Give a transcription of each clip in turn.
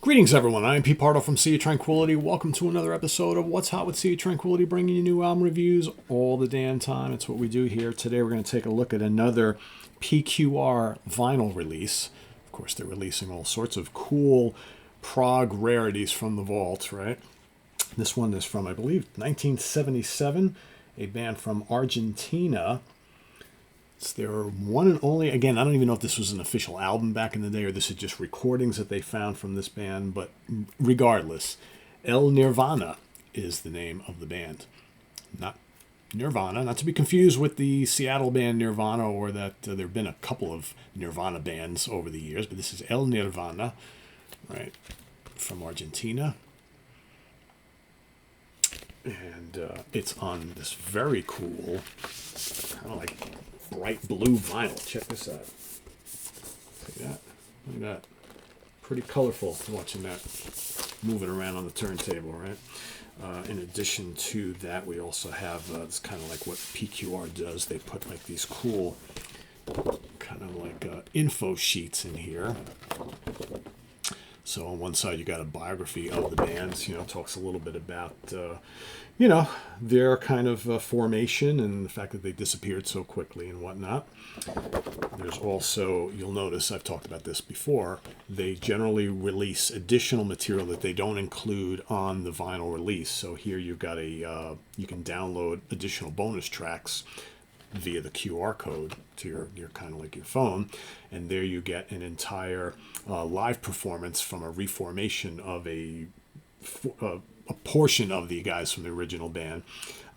Greetings, everyone. I'm Pete Pardo from Sea of Tranquility. Welcome to another episode of What's Hot with Sea of Tranquility, bringing you new album reviews all the damn time. It's what we do here. Today, we're going to take a look at another PQR vinyl release. Of course, they're releasing all sorts of cool prog rarities from the vault, right? This one is from, I believe, 1977, a band from Argentina. It's their one and only, again, I don't even know if this was an official album back in the day or this is just recordings that they found from this band, but regardless, El Nirvana is the name of the band. Not Nirvana, not to be confused with the Seattle band Nirvana, or that there have been a couple of Nirvana bands over the years, but this is El Nirvana, right, from Argentina. And it's on this very cool, kind of like bright blue vinyl. Check this out. See that? Look at that. Pretty colorful watching that moving around on the turntable, right? In addition to that, we also have, it's kind of like what PQR does. They put like these cool kind of like info sheets in here. So on one side, you got a biography of the bands, talks a little bit about, their kind of formation and the fact that they disappeared so quickly and whatnot. There's also, you'll notice, I've talked about this before, they generally release additional material that they don't include on the vinyl release. So here you've got you can download additional bonus tracks via the QR code to your kind of like your phone, and there you get an entire live performance from a reformation of a portion of the guys from the original band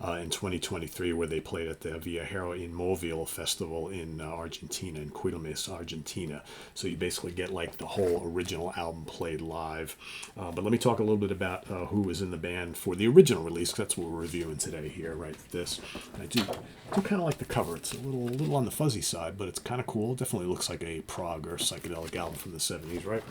in 2023, where they played at the Viajero Inmóvil festival in Argentina, in Quilmes, Argentina. So you basically get like the whole original album played live. But let me talk a little bit about who was in the band for the original release, 'cause that's what we're reviewing today here, right? This. And I do kind of like the cover. It's a little on the fuzzy side, but it's kind of cool. It definitely looks like a prog or psychedelic album from the 70s, right?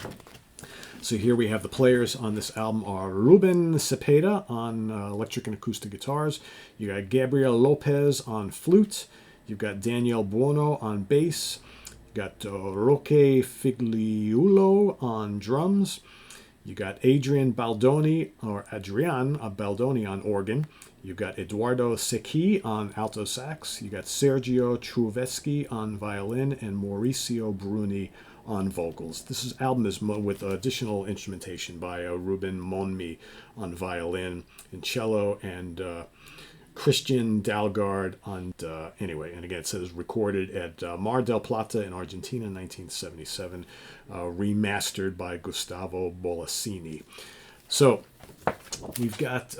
So here we have the players on this album are Ruben Cepeda on electric and acoustic guitars. You got Gabriel Lopez on flute. You've got Daniel Buono on bass. You got Roque Figliuolo on drums. You got Adrian Baldoni on organ. You've got Eduardo Secchi on alto sax. You got Sergio Truveschi on violin and Mauricio Bruni on vocals. This album is with additional instrumentation by Ruben Monmi on violin and cello, and Christian Dalgard on anyway. And again, it says recorded at Mar del Plata in Argentina in 1977, remastered by Gustavo Bolasini. So we've got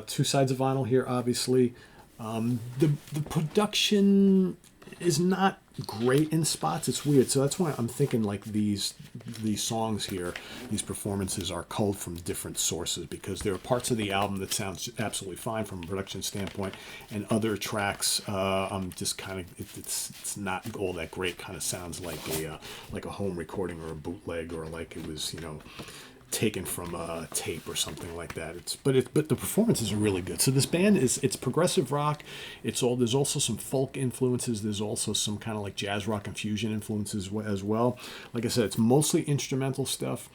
two sides of vinyl here, obviously. The production is not great in spots. It's weird. So that's why I'm thinking like these songs here, these performances are culled from different sources, because there are parts of the album that sounds absolutely fine from a production standpoint, and other tracks I'm just kind of it's not all that great. Kind of sounds like a home recording or a bootleg, or like it was taken from a tape or something like that. But the performances are really good. So this band it's progressive rock. There's also some folk influences. There's also some kind of like jazz rock and fusion influences as well. Like I said, it's mostly instrumental stuff.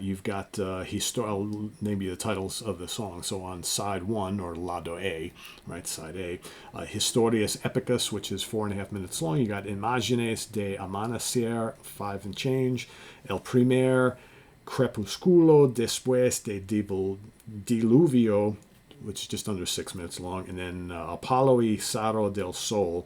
You've got I'll name you the titles of the song. So on side 1, or Lado A, right, side A, Historias Épicas, which is 4.5 minutes long. You got Imágenes de Amanecer, 5 and change. El Primer Crepúsculo Después de Diluvio, which is just under 6 minutes long, and then Apollo y Saro del Sol,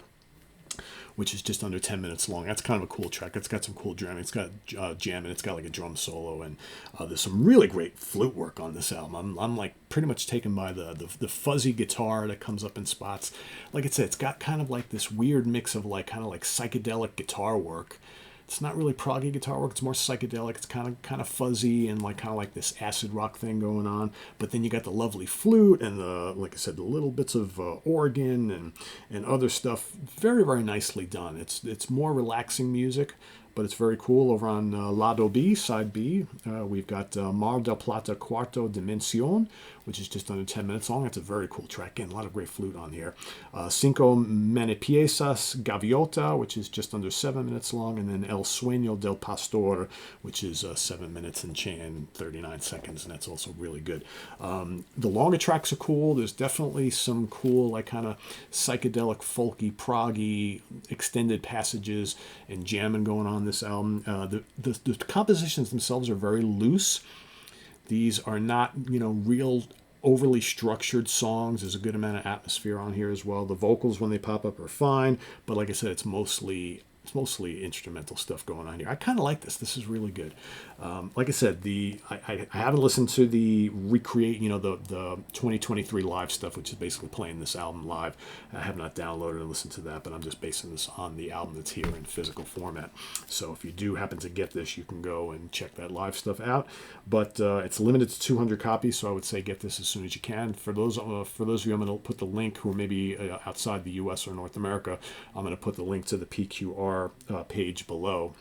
which is just under 10 minutes long. That's kind of a cool track. It's got some cool jamming. It's got jamming. It's got like a drum solo, and there's some really great flute work on this album. I'm like pretty much taken by the fuzzy guitar that comes up in spots. Like I said, it's got kind of like this weird mix of like kind of like psychedelic guitar work. It's not really proggy guitar work. It's more psychedelic. It's kind of fuzzy and like kind of like this acid rock thing going on. But then you got the lovely flute and like I said, the little bits of organ and other stuff. Very, very nicely done. It's more relaxing music, but it's very cool. Over on Lado B, side B, we've got Mar del Plata Cuarto Dimensión, which is just under 10 minutes long. That's a very cool track. Again, a lot of great flute on here. Cinco Menepiezas Gaviota, which is just under 7 minutes long, and then El Sueño del Pastor, which is 7 minutes and 39 seconds, and that's also really good. The longer tracks are cool. There's definitely some cool, like kind of psychedelic, folky, proggy, extended passages and jamming going on this album. The compositions themselves are very loose. These are not, real overly structured songs. There's a good amount of atmosphere on here as well. The vocals, when they pop up, are fine, but like I said, it's mostly instrumental stuff going on here. I kind of like this. This is really good. Like I said, I haven't listened to the recreate, the 2023 live stuff, which is basically playing this album live. I have not downloaded and listened to that, but I'm just basing this on the album that's here in physical format. So if you do happen to get this, you can go and check that live stuff out. But it's limited to 200 copies, so I would say get this as soon as you can. For those of you, I'm going to put the link who are maybe outside the U.S. or North America. I'm going to put the link to the PQR page below,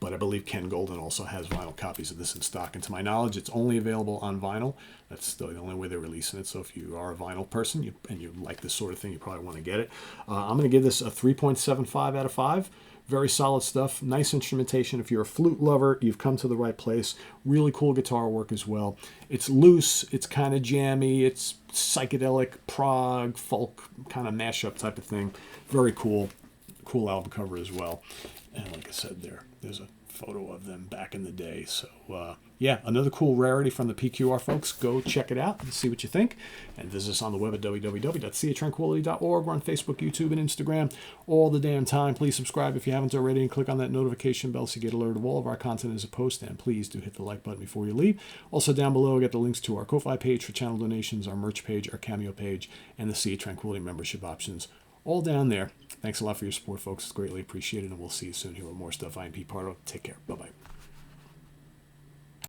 but I believe Ken Golden also has vinyl copies of this in stock, and to my knowledge it's only available on vinyl. That's the only way they're releasing it, so if you are a vinyl person and you like this sort of thing, you probably want to get it. I'm going to give this a 3.75 out of 5. Very solid stuff, nice instrumentation. If you're a flute lover, you've come to the right place. Really cool guitar work as well. It's loose, it's kind of jammy, it's psychedelic, prog, folk kind of mashup type of thing. Very cool. Cool album cover as well, and like I said, there's a photo of them back in the day. So yeah, another cool rarity from the PQR folks. Go check it out and see what you think, and visit us on the web at www.seatranquility.org. We're on Facebook, YouTube, and Instagram all the damn time. Please subscribe if you haven't already, and click on that notification bell so you get alerted of all of our content as a post, and please do hit the like button before you leave. Also down below, get the links to our Ko-Fi page for channel donations, our merch page, our Cameo page, and the Sea Tranquility membership options, all down there. Thanks a lot for your support, folks. It's greatly appreciated, and we'll see you soon here with more stuff. I'm Pete Pardo. Take care. Bye-bye.